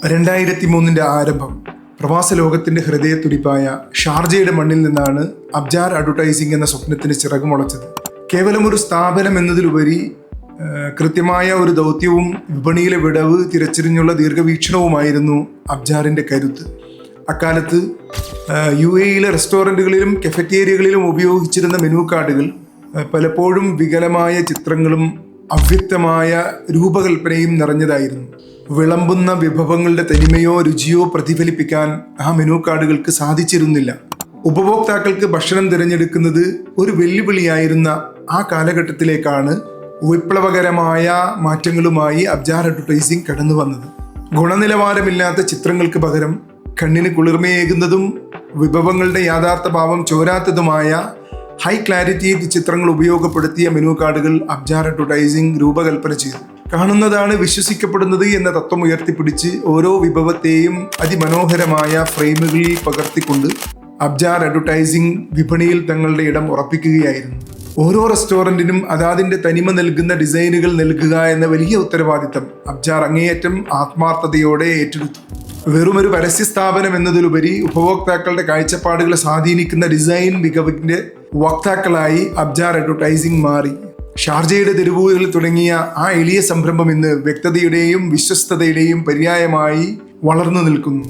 2003 ആരംഭം. പ്രവാസ ലോകത്തിന്റെ ഹൃദയത്തുടിപ്പായ ഷാർജയുടെ മണ്ണിൽ നിന്നാണ് അബ്ജാർ അഡ്വർടൈസിംഗ് എന്ന സ്വപ്നത്തിന് ചിറകുമുളച്ചത്. കേവലം ഒരു സ്ഥാപനം എന്നതിലുപരി കൃത്യമായ ഒരു ദൗത്യവും വിപണിയിലെ വിടവ് തിരച്ചറിഞ്ഞുള്ള ദീർഘവീക്ഷണവുമായിരുന്നു അബ്ജാറിന്റെ കരുത്ത്. അക്കാലത്ത് UAE റെസ്റ്റോറൻറ്റുകളിലും കഫറ്റേരിയകളിലും ഉപയോഗിച്ചിരുന്ന മെനു കാർഡുകൾ പലപ്പോഴും വികലമായ ചിത്രങ്ങളും അവ്യക്തമായ രൂപകൽപ്പനയും നിറഞ്ഞതായിരുന്നു. വിളമ്പുന്ന വിഭവങ്ങളുടെ തനിമയോ രുചിയോ പ്രതിഫലിപ്പിക്കാൻ ആ മെനു കാർഡുകൾക്ക് സാധിച്ചിരുന്നില്ല. ഉപഭോക്താക്കൾക്ക് ഭക്ഷണം തിരഞ്ഞെടുക്കുന്നത് ഒരു വെല്ലുവിളിയായിരുന്ന ആ കാലഘട്ടത്തിലേക്കാണ് വിപ്ലവകരമായ മാറ്റങ്ങളുമായി അബ്ജാർ അഡ്വർടൈസിംഗ് കടന്നു വന്നത്. ഗുണനിലവാരമില്ലാത്ത ചിത്രങ്ങൾക്ക് പകരം കണ്ണിന് കുളിർമയേകുന്നതും വിഭവങ്ങളുടെ യാഥാർത്ഥ ഭാവം ചോരാത്തതുമായ ഹൈ ക്ലാരിറ്റി ചിത്രങ്ങൾ ഉപയോഗപ്പെടുത്തിയ മെനു കാർഡുകൾ അബ്ജാർ അഡ്വർടൈസിംഗ് രൂപകൽപ്പന ചെയ്തു. കാണുന്നതാണ് വിശ്വസിക്കപ്പെടുന്നത് എന്ന തത്വം ഉയർത്തിപ്പിടിച്ച് ഓരോ വിഭവത്തെയും അതിമനോഹരമായ ഫ്രെയിമുകളിൽ പകർത്തിക്കൊണ്ട് അബ്ജാർ അഡ്വർടൈസിംഗ് വിപണിയിൽ തങ്ങളുടെ ഇടം ഉറപ്പിക്കുകയായിരുന്നു. ഓരോ റെസ്റ്റോറൻറ്റിനും അതാതിൻ്റെ തനിമ നൽകുന്ന ഡിസൈനുകൾ നൽകുക എന്ന വലിയ ഉത്തരവാദിത്തം അബ്ജാർ അങ്ങേയറ്റം ആത്മാർത്ഥതയോടെ ഏറ്റെടുത്തു. വെറുമൊരു പരസ്യ സ്ഥാപനം എന്നതിലുപരി ഉപഭോക്താക്കളുടെ കാഴ്ചപ്പാടുകളെ സ്വാധീനിക്കുന്ന ഡിസൈൻ മികവിന്റെ വക്താക്കളായി അബ്ജാർ അഡ്വർടൈസിംഗ് മാറി. ഷാർജയുടെ തെരുവുകളിൽ തുടങ്ങിയ ആ എളിയ സംരംഭം ഇന്ന് വ്യക്തതയുടെയും വിശ്വസ്തതയുടെയും പര്യായമായി വളർന്നു നിൽക്കുന്നു.